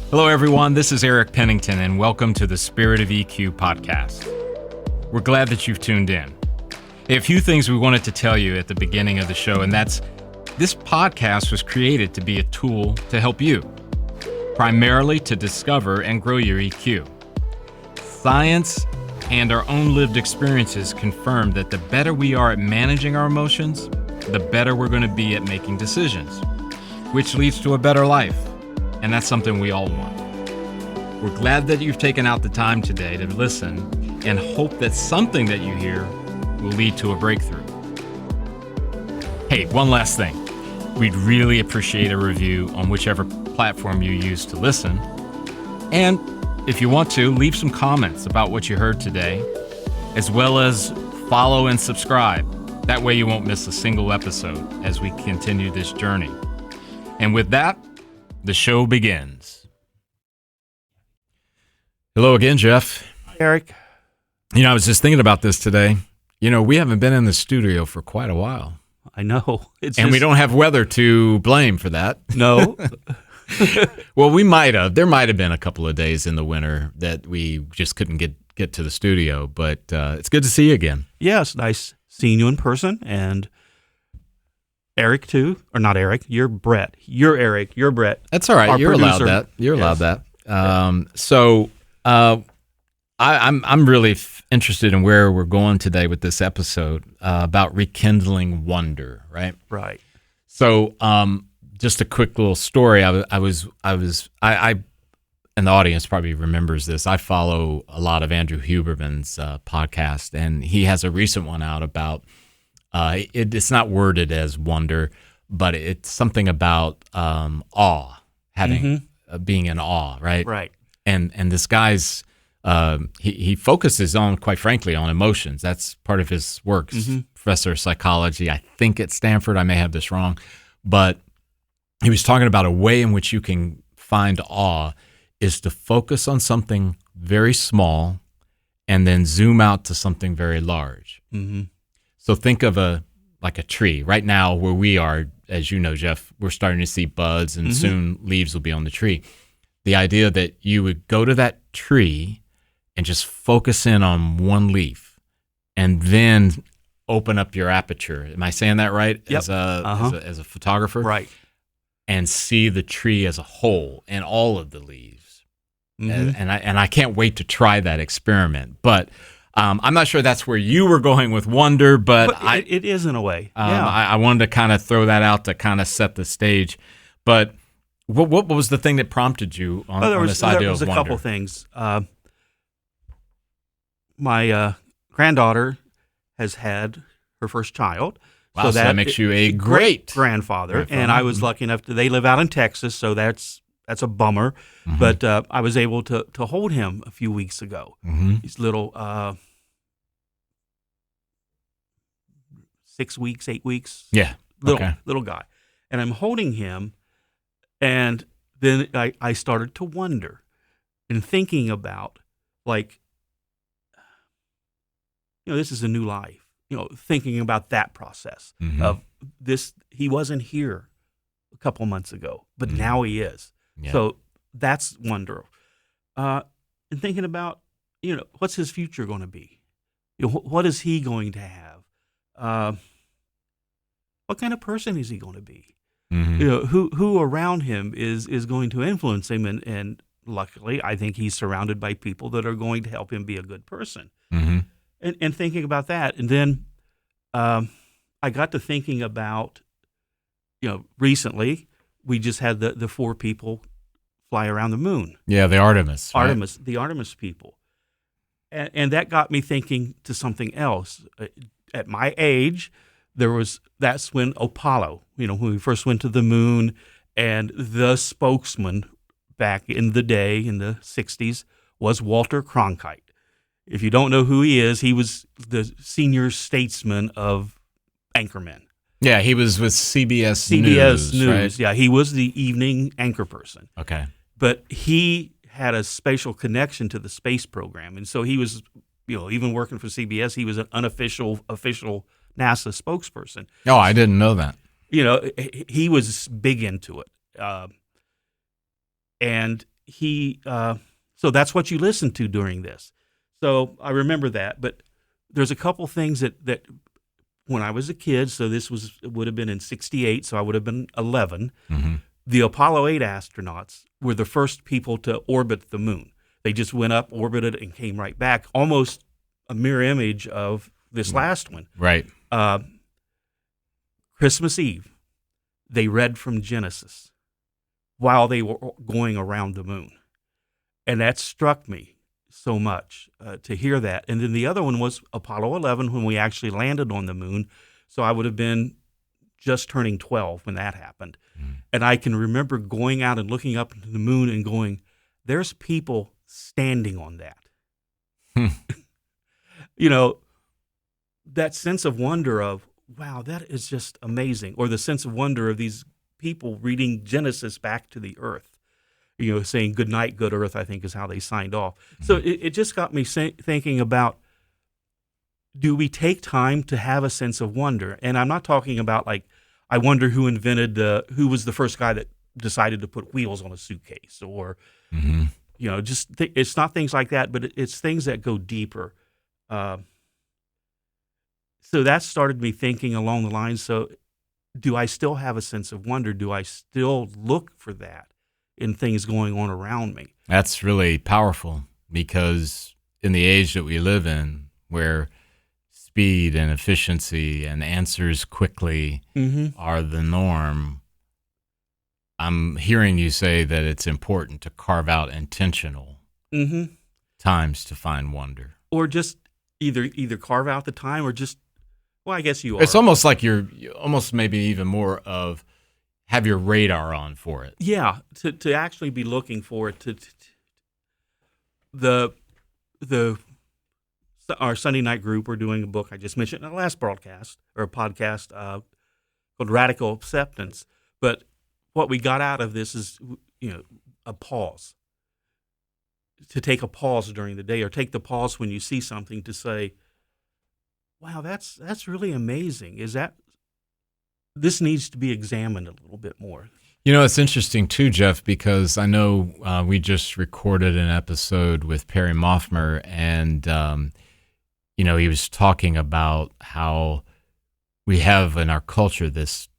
Hello, everyone. This is Eric Pennington, and welcome to the Spirit of EQ podcast. We're glad that you've tuned in. A few things we wanted to tell you at the beginning of the show, and that's this podcast was created to be a tool to help you, primarily to discover and grow your EQ. Science and our own lived experiences confirm that the better we are at managing our emotions, the better we're going to be at making decisions, which leads to a better life. And that's something we all want. We're glad that you've taken out the time today to listen and hope that something that you hear will lead to a breakthrough. Hey, one last thing. We'd really appreciate a review on whichever platform you use to listen. And if you want to, leave some comments about what you heard today, as well as follow and subscribe. That way you won't miss a single episode as we continue this journey. And with that, the show begins. Hello again, Jeff. Hi, Eric. I was just thinking about this today. We haven't been in the studio for quite a while. I know. We don't have weather to blame for that. No. Well, we might have. There might have been a couple of days in the winter that we just couldn't get to the studio, but it's good to see you again. Yeah, it's nice seeing you in person, and Eric, too. Or not Eric. You're Brett. You're Eric. You're Brett. That's all right. You're producer. allowed that. You're allowed that. I'm really interested in where we're going today with this episode about rekindling wonder, right? Right. So, just a quick little story. I and the audience probably remembers this. I follow a lot of Andrew Huberman's podcast, and he has a recent one out about. It's not worded as wonder, but it's something about awe, being in awe, right? Right. And this guy's he focuses on, quite frankly, on emotions. That's part of his work. Professor of psychology, I think at Stanford. I may have this wrong, but he was talking about a way in which you can find awe is to focus on something very small and then zoom out to something very large. Mm-hmm. So think of a tree. Right now, where we are, as you know, Jeff, we're starting to see buds, and soon leaves will be on the tree. The idea that you would go to that tree and just focus in on one leaf, and then open up your aperture. Am I saying that right? Yep. As a photographer, right? And see the tree as a whole and all of the leaves. And I can't wait to try that experiment, but. I'm not sure that's where you were going with wonder, but it is in a way. I wanted to kind of throw that out to kind of set the stage. But what was the thing that prompted you on this idea of wonder? There was a couple things. My granddaughter has had her first child. Wow, so that makes you a great grandfather. And I was lucky enough they live out in Texas, so that's a bummer. But I was able to hold him a few weeks ago. He's little 6 weeks, 8 weeks. Yeah. Little guy. And I'm holding him, and then I started to wonder and thinking about, this is a new life. Thinking about that process of this. He wasn't here a couple months ago, but now he is. Yeah. So that's wonder. And thinking about, what's his future going to be? What is he going to have? What kind of person is he going to be? Who around him is going to influence him? And luckily, I think he's surrounded by people that are going to help him be a good person. And thinking about that. And then I got to thinking about, recently, we just had the 4 people fly around the moon. Yeah, the Artemis. Right? The Artemis people. And that got me thinking to something else. At my age, that's when Apollo, when we first went to the moon, and the spokesman back in the day, in the 60s, was Walter Cronkite. If you don't know who he is, he was the senior statesman of Anchorman. Yeah, he was with CBS News, right? Yeah, he was the evening anchor person. Okay. But he had a spatial connection to the space program. And so he was, even working for CBS, he was an official NASA spokesperson. Oh, I didn't know that. He was big into it. And so that's what you listened to during this. So I remember that, but there's a couple things that when I was a kid, so would have been in 68, so I would have been 11. Mm-hmm. The Apollo 8 astronauts were the first people to orbit the moon. They just went up, orbited, and came right back, almost a mirror image of this last one. Right. Christmas Eve, they read from Genesis while they were going around the moon. And that struck me so much to hear that. And then the other one was Apollo 11 when we actually landed on the moon. So I would have been just turning 12 when that happened. And I can remember going out and looking up into the moon and going, there's people standing on that. You know, that sense of wonder of, wow, that is just amazing. Or the sense of wonder of these people reading Genesis back to the earth, you know, saying good night, good earth, I think is how they signed off. So it just got me thinking about, do we take time to have a sense of wonder? And I'm not talking about like, I wonder who who was the first guy that decided to put wheels on a suitcase, or, you know, just it's not things like that, but it's things that go deeper. So that started me thinking along the lines. So do I still have a sense of wonder? Do I still look for that in things going on around me? That's really powerful, because in the age that we live in, where speed and efficiency and answers quickly are the norm, I'm hearing you say that it's important to carve out intentional times to find wonder. Or just either carve out the time, or just, well, I guess you are. It's almost like you're almost maybe even more of have your radar on for it. Yeah, to actually be looking for it. Our Sunday night group, we're doing a book I just mentioned in the last broadcast or a podcast called Radical Acceptance. But what we got out of this is, you know, a pause. To take a pause during the day, or take the pause when you see something to say, wow, that's really amazing. This needs to be examined a little bit more. You know, it's interesting too, Jeff, because I know we just recorded an episode with Perry Moffmer, and you know, he was talking about how we have in our culture this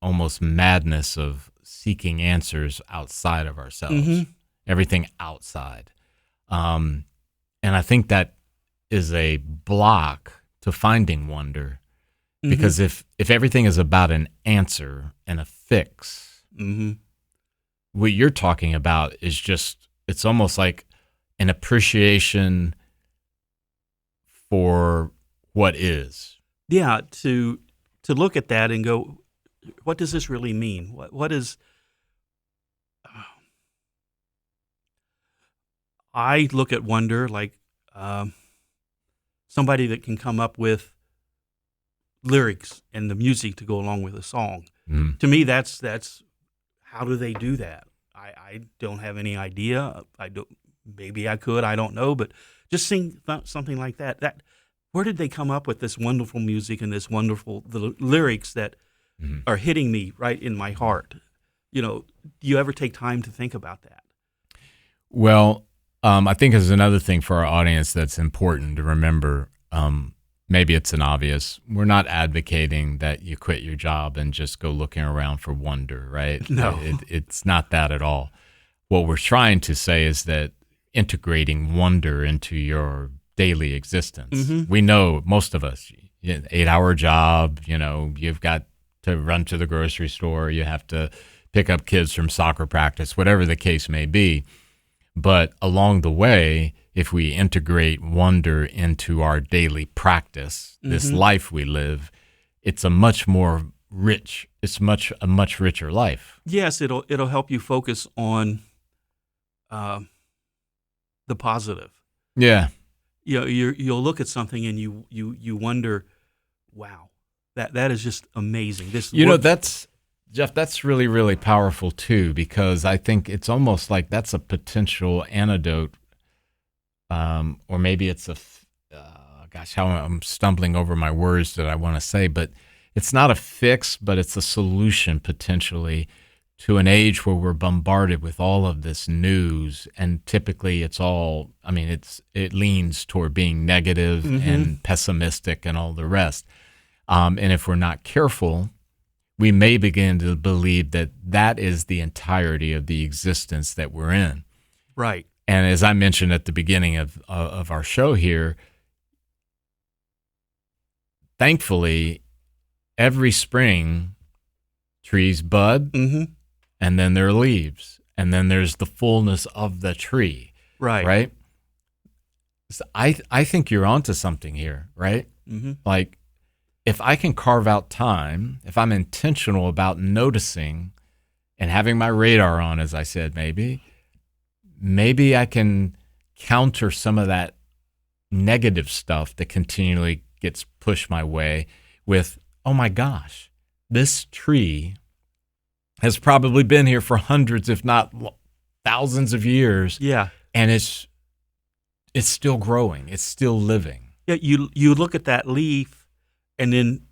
almost madness of seeking answers outside of ourselves, everything outside. And I think that is a block to finding wonder, because if everything is about an answer and a fix, what you're talking about is just, it's almost like an appreciation for what is. Yeah, to look at that and go, what does this really mean? What is? I look at wonder like somebody that can come up with lyrics and the music to go along with a song. To me, that's how do they do that? I don't have any idea. Maybe I could. I don't know, but just sing something like that. Where did they come up with this wonderful music and the lyrics that are hitting me right in my heart? You know, do you ever take time to think about that? Well, I think there's another thing for our audience that's important to remember. Maybe it's an obvious. We're not advocating that you quit your job and just go looking around for wonder, right? No. It's not that at all. What we're trying to say is that integrating wonder into your daily existence. We know, most of us, 8-hour job, you know, you've got to run to the grocery store, you have to pick up kids from soccer practice, whatever the case may be. But along the way, if we integrate wonder into our daily practice, this life we live, it's a much more rich, a much richer life. Yes, it'll help you focus on the positive. Yeah. You know, you'll look at something and you wonder, wow, that is just amazing. That's Jeff, that's really, really powerful too, because I think it's almost like that's a potential antidote, or maybe it's how I'm stumbling over my words that I want to say, but it's not a fix, but it's a solution potentially to an age where we're bombarded with all of this news, and typically it's all, I mean, it leans toward being negative and pessimistic and all the rest. And if we're not careful, we may begin to believe that that is the entirety of the existence that we're in. Right. And as I mentioned at the beginning of our show here, thankfully, every spring, trees bud, and then there are leaves, and then there's the fullness of the tree. Right. Right? So I think you're onto something here, right? Like, if I can carve out time, if I'm intentional about noticing and having my radar on, as I said, maybe I can counter some of that negative stuff that continually gets pushed my way with, oh my gosh, this tree has probably been here for hundreds, if not thousands of years. Yeah. And it's still growing. It's still living. Yeah, you look at that leaf, and then,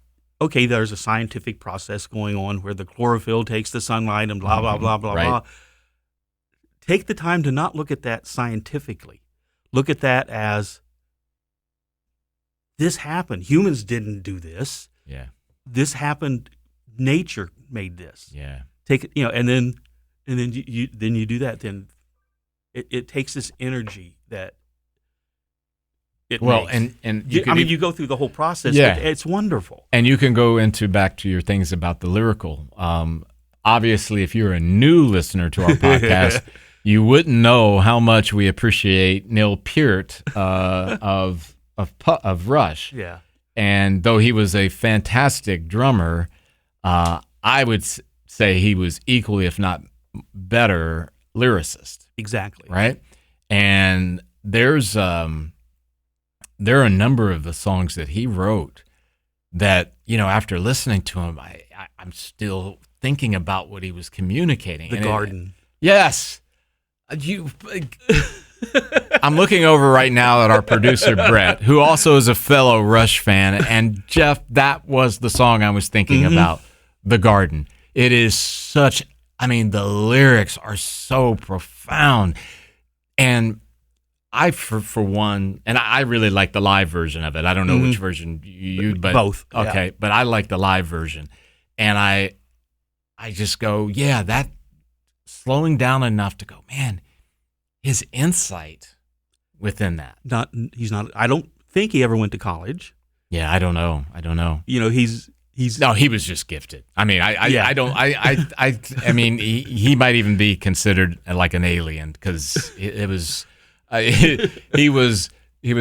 okay, there's a scientific process going on where the chlorophyll takes the sunlight and blah, blah, blah, blah, Right. blah. Take the time to not look at that scientifically. Look at that as, this happened. Humans didn't do this. Yeah. This happened. Nature made this. Yeah. Take it, and then you do that. Then it takes this energy that it makes. and you go through the whole process. Yeah. It's wonderful. And you can go into back to your things about the lyrical. Obviously, if you're a new listener to our podcast, you wouldn't know how much we appreciate Neil Peart of Rush. Yeah. And though he was a fantastic drummer, I would say he was equally, if not better, lyricist. Exactly. Right? And there are a number of the songs that he wrote that, after listening to him, I'm still thinking about what he was communicating. The Garden. Yes. I'm looking over right now at our producer, Brett, who also is a fellow Rush fan. And Jeff, that was the song I was thinking about, The Garden. It is the lyrics are so profound. And I, for one, and I really like the live version of it. I don't know which version you but both. Okay, Yeah. but I like the live version. And I just go, yeah, that slowing down enough to go, man, his insight within that. He's not. I don't think he ever went to college. Yeah, I don't know. He's No, he was just gifted. I mean, I mean, he might even be considered like an alien because it was, he was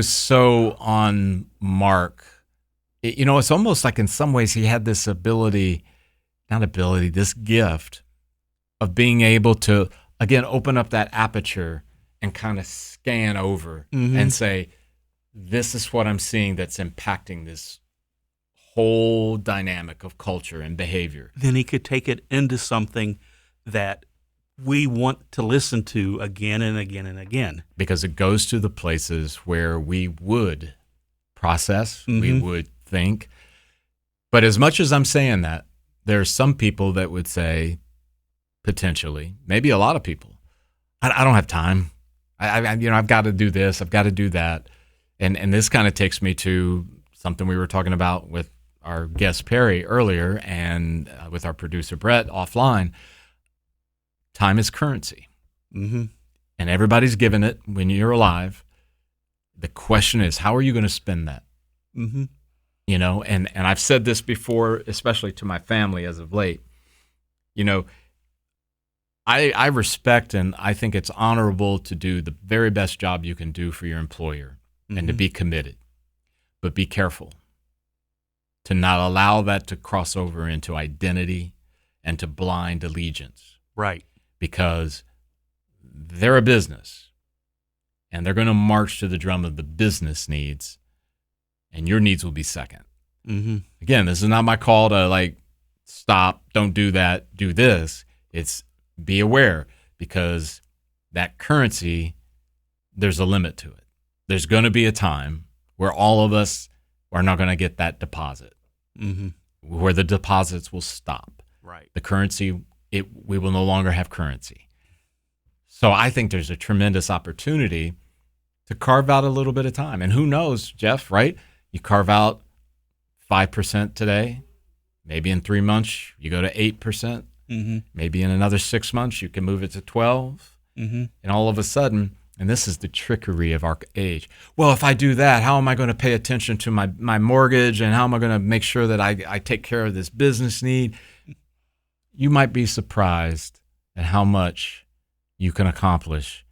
so on mark. It's almost like in some ways he had this this gift of being able to, again, open up that aperture and kind of scan over and say, this is what I'm seeing that's impacting this whole dynamic of culture and behavior. Then he could take it into something that we want to listen to again and again and again. Because it goes to the places where we would process, we would think. But as much as I'm saying that, there are some people that would say, potentially, maybe a lot of people, I don't have time. I've got to do this, I've got to do that. And this kind of takes me to something we were talking about with our guest Perry earlier and with our producer Brett offline. Time is currency. And everybody's given it when you're alive. The question is, how are you going to spend that? And I've said this before, especially to my family as of late. I respect and I think it's honorable to do the very best job you can do for your employer and to be committed. But be careful to not allow that to cross over into identity and to blind allegiance. Right. Because they're a business and they're going to march to the drum of the business needs, and your needs will be second. Again, this is not my call to stop, don't do that, do this. It's be aware, because that currency, there's a limit to it. There's going to be a time where all of us are not going to get that deposit, where the deposits will stop. Right. The currency we will no longer have currency. So I think there's a tremendous opportunity to carve out a little bit of time. And who knows, Jeff, right? You carve out 5% today. Maybe in 3 months, you go to 8%. Mm-hmm. Maybe in another 6 months, you can move it to 12. Mm-hmm. And all of a sudden, and this is the trickery of our age. Well, if I do that, how am I going to pay attention to my mortgage, and how am I going to make sure that I take care of this business need? You might be surprised at how much you can accomplish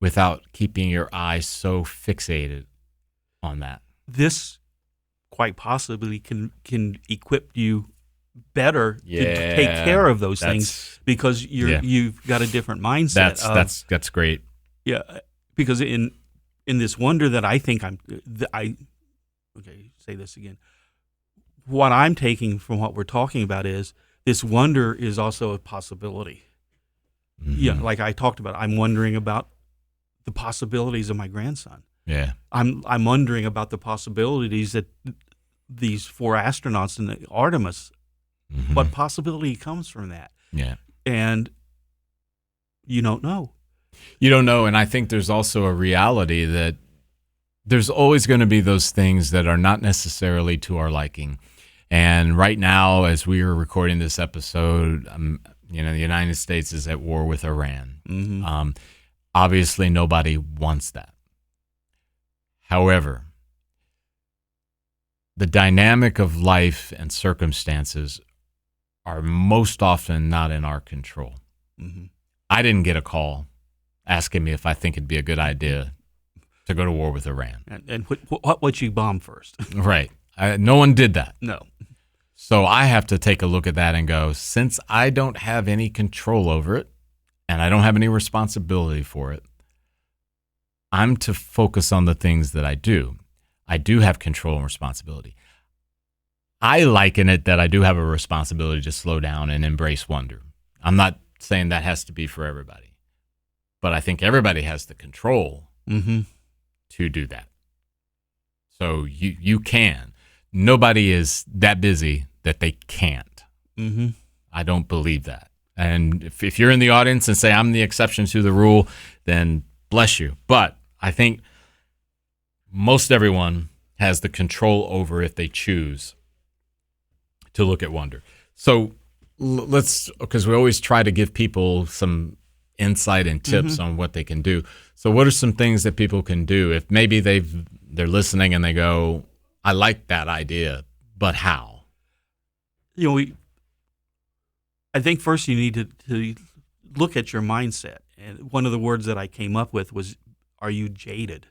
without keeping your eyes so fixated on that. This quite possibly can equip you better to take care of those things, because you've got a different mindset. That's great. Yeah, because in this wonder that I think say this again. What I'm taking from what we're talking about is this wonder is also a possibility. Mm-hmm. Yeah, like I talked about, I'm wondering about the possibilities of my grandson. Yeah, I'm wondering about the possibilities that these 4 astronauts in the Artemis. Mm-hmm. What possibility comes from that? Yeah, and you don't know. You don't know, and I think there's also a reality that there's always going to be those things that are not necessarily to our liking. And right now, as we are recording this episode, the United States is at war with Iran. Mm-hmm. Obviously, nobody wants that. However, the dynamic of life and circumstances are most often not in our control. Mm-hmm. I didn't get a call asking me if I think it'd be a good idea to go to war with Iran. And what would you bomb first? Right. No one did that. No. So I have to take a look at that and go, since I don't have any control over it and I don't have any responsibility for it, I'm to focus on the things that I do. I do have control and responsibility. I liken it that I do have a responsibility to slow down and embrace wonder. I'm not saying that has to be for everybody. But I think everybody has the control to do that. So you can. Nobody is that busy that they can't. Mm-hmm. I don't believe that. And if you're in the audience and say, I'm the exception to the rule, then bless you. But I think most everyone has the control over, if they choose, to look at wonder. So let's, because we always try to give people some insight and tips on what they can do. So what are some things that people can do if maybe they're listening and they go, I like that idea, but how? I think first you need to look at your mindset. And one of the words that I came up with was, are you jaded?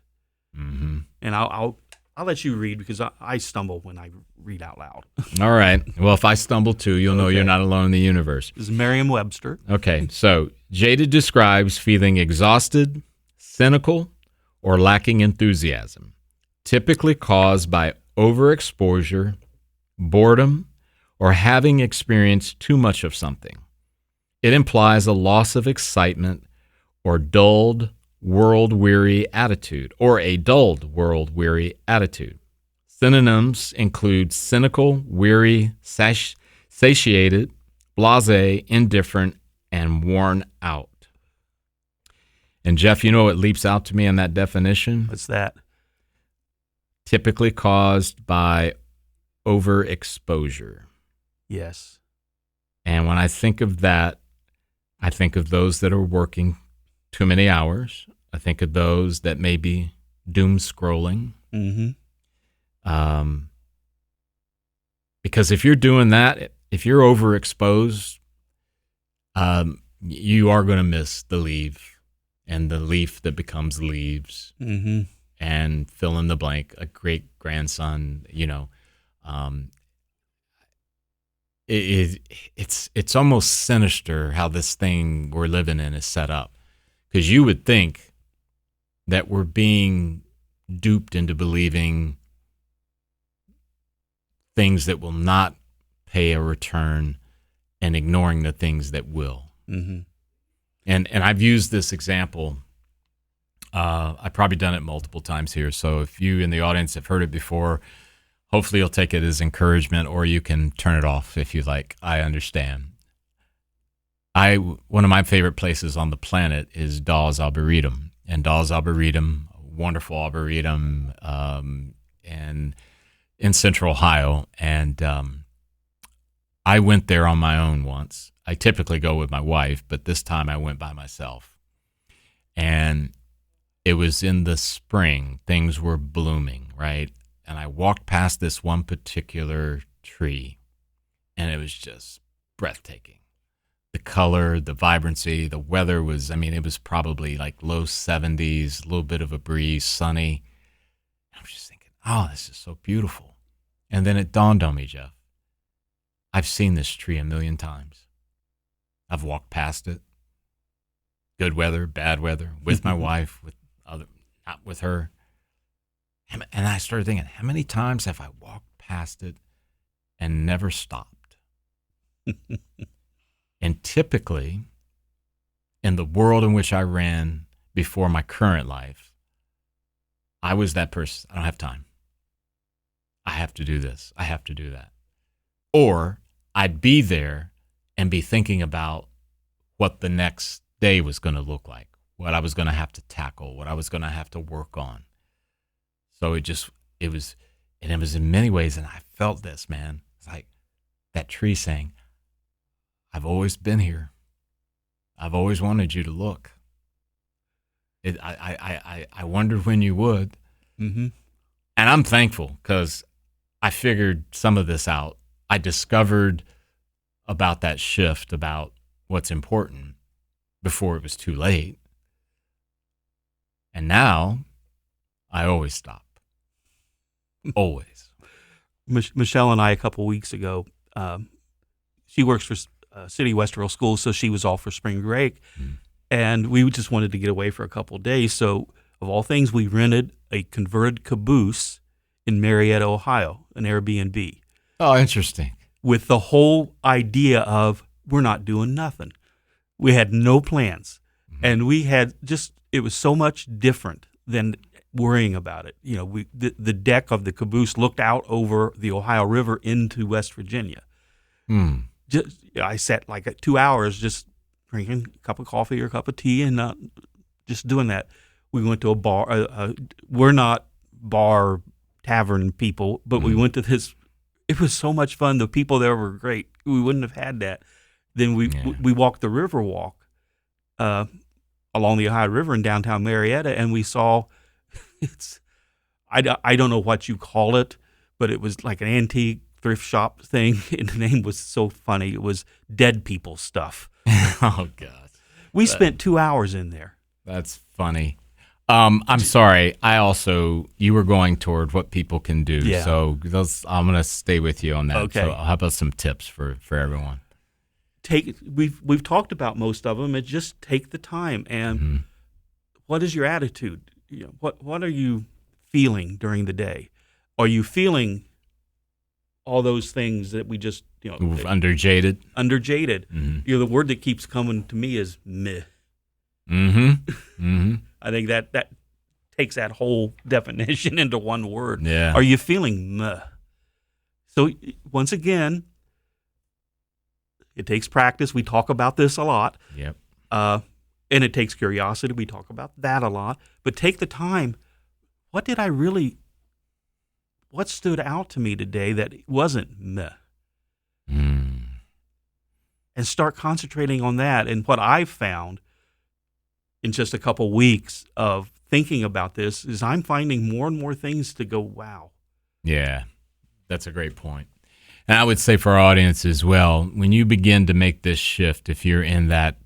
Mm-hmm. And I'll let you read, because I stumble when I read out loud. All right. Well, if I stumble too, you'll know you're not alone in the universe. This is Merriam-Webster. Okay. So jaded describes feeling exhausted, cynical, or lacking enthusiasm, typically caused by overexposure, boredom, or having experienced too much of something. It implies a loss of excitement or dulled, world-weary attitude, or a dulled, world-weary attitude. Synonyms include cynical, weary, satiated, blasé, indifferent, and worn out. And Jeff, you know what leaps out to me in that definition? What's that? Typically caused by overexposure. Yes. And when I think of that, I think of those that are working too many hours. I think of those that may be doom scrolling. Mm-hmm. Because if you're doing that, if you're overexposed, you are going to miss the leaf, and the leaf that becomes leaves, and fill in the blank, a great grandson, it's almost sinister how this thing we're living in is set up. Because you would think that we're being duped into believing things that will not pay a return and ignoring the things that will. Mm-hmm. And I've used this example. I've probably done it multiple times here. So if you in the audience have heard it before, hopefully you'll take it as encouragement, or you can turn it off if you like. I understand. one of my favorite places on the planet is Dawes Arboretum, and Dawes Arboretum, wonderful arboretum, and in Central Ohio, and I went there on my own once. I typically go with my wife, but this time I went by myself, and it was in the spring. Things were blooming, right? And I walked past this one particular tree, and it was just breathtaking. The color, the vibrancy, the weather was, it was probably like low 70s, a little bit of a breeze, sunny. I was just thinking, oh, this is so beautiful. And then it dawned on me, Jeff, I've seen this tree a million times. I've walked past it, good weather, bad weather, with my wife, not with her. And I started thinking, how many times have I walked past it and never stopped? And typically, in the world in which I ran before my current life, I was that person. I don't have time. I have to do this. I have to do that. Or I'd be there and be thinking about what the next day was going to look like, what I was going to have to tackle, what I was going to have to work on. So it was in many ways, and I felt this, man. It's like that tree saying, I've always been here. I've always wanted you to look. I wondered when you would. Mm-hmm. And I'm thankful because I figured some of this out. I discovered about that shift, about what's important before it was too late. And now I always stop. Always. Michelle and I, a couple weeks ago, she works for City Westerville Schools, so she was off for spring break. Mm. And we just wanted to get away for a couple of days. So, of all things, we rented a converted caboose in Marietta, Ohio, an Airbnb. Oh, interesting. With the whole idea of we're not doing nothing. We had no plans. Mm-hmm. And we had it was so much different than worrying about it. You know, the deck of the caboose looked out over the Ohio River into West Virginia. Mm. I sat like 2 hours just drinking a cup of coffee or a cup of tea and just doing that. We went to a bar. We're not bar tavern people, but we went to this. It was so much fun. The people there were great. We wouldn't have had that. Then we walked the river walk along the Ohio River in downtown Marietta, and we saw I don't know what you call it, but it was like an antique thrift shop thing, and the name was so funny. It was Dead People Stuff. Oh, God. We spent 2 hours in there. That's funny. I'm sorry. You were going toward what people can do. Yeah. So I'm going to stay with you on that. Okay. So how about some tips for everyone? We've talked about most of them. It's just take the time. And what is your attitude? You know, what are you feeling during the day? Are you feeling all those things that we just, underjaded? Underjaded. Mm-hmm. The word that keeps coming to me is meh. Mm-hmm. Mm-hmm. I think that takes that whole definition into one word. Yeah. Are you feeling meh? So once again, it takes practice. We talk about this a lot. Yep. And it takes curiosity. We talk about that a lot. But take the time. What stood out to me today that wasn't meh? Mm. And start concentrating on that. And what I've found in just a couple weeks of thinking about this is I'm finding more and more things to go, wow. Yeah, that's a great point. And I would say for our audience as well, when you begin to make this shift, if you're in that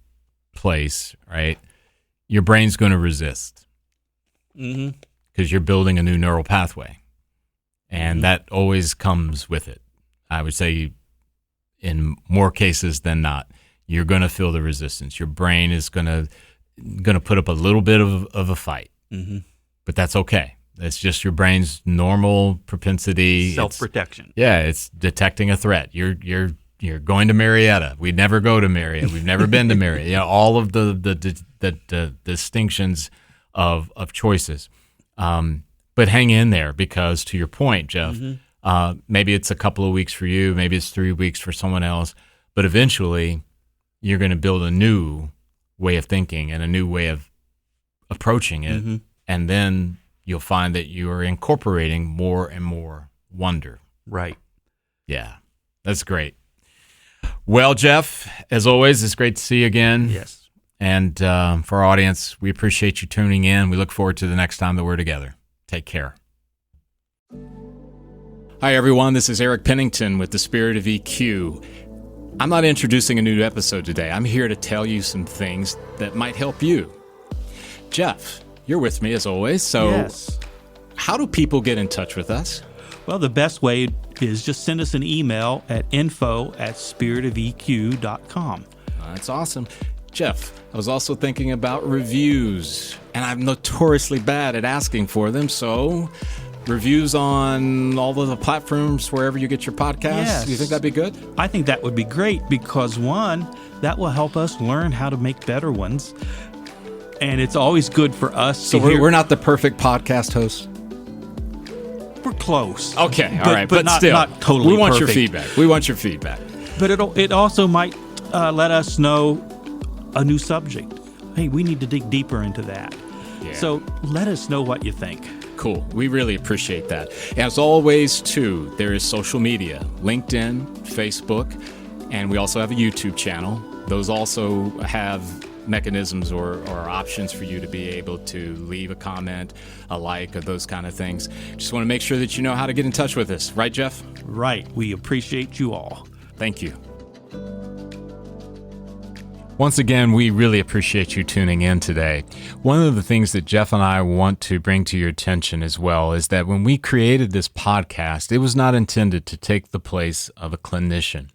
place, right, your brain's going to resist because you're building a new neural pathway. And that always comes with it. I would say in more cases than not, you're going to feel the resistance. Your brain is going to put up a little bit of a fight, but that's okay. That's just your brain's normal propensity. Self-protection. It's detecting a threat. You're going to Marietta. We never go to Marietta. We've never been to Marietta. All of the distinctions of choices. But hang in there because, to your point, Jeff, maybe it's a couple of weeks for you, maybe it's 3 weeks for someone else, but eventually you're going to build a new way of thinking and a new way of approaching it. Mm-hmm. And then you'll find that you are incorporating more and more wonder. Right. Yeah, that's great. Well, Jeff, as always, it's great to see you again. Yes. And for our audience, we appreciate you tuning in. We look forward to the next time that we're together. Take care. Hi, everyone. This is Eric Pennington with the Spirit of EQ. I'm not introducing a new episode today. I'm here to tell you some things that might help you. Jeff, you're with me as always. So Yes. how do people get in touch with us? Well, the best way is just send us an email at info@spiritofeq.com. That's awesome. Jeff, I was also thinking about reviews, and I'm notoriously bad at asking for them. So reviews on all of the platforms, wherever you get your podcasts. Yes. You think that'd be good? I think that would be great because, one, that will help us learn how to make better ones. And it's always good for us So to hear. we're not the perfect podcast hosts? We're close. Okay, all But- right. but But, not- still, not totally we want your perfect. feedback. We want your feedback. But it also might let us know a new subject. Hey, we need to dig deeper into that. Yeah. So let us know what you think. Cool. We really appreciate that. As always, too, there is social media, LinkedIn, Facebook, and we also have a YouTube channel. Those also have mechanisms or options for you to be able to leave a comment, a like, or those kind of things. Just want to make sure that you know how to get in touch with us. Right, Jeff? Right. We appreciate you all. Thank you. Once again, we really appreciate you tuning in today. One of the things that Jeff and I want to bring to your attention as well is that when we created this podcast, it was not intended to take the place of a clinician.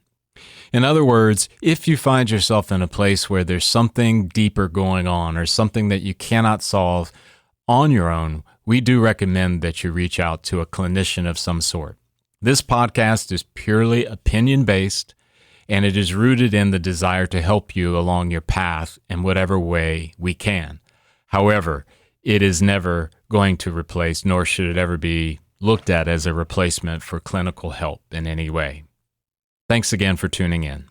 In other words, if you find yourself in a place where there's something deeper going on or something that you cannot solve on your own, we do recommend that you reach out to a clinician of some sort. This podcast is purely opinion-based, and it is rooted in the desire to help you along your path in whatever way we can. However, it is never going to replace, nor should it ever be looked at as a replacement for clinical help in any way. Thanks again for tuning in.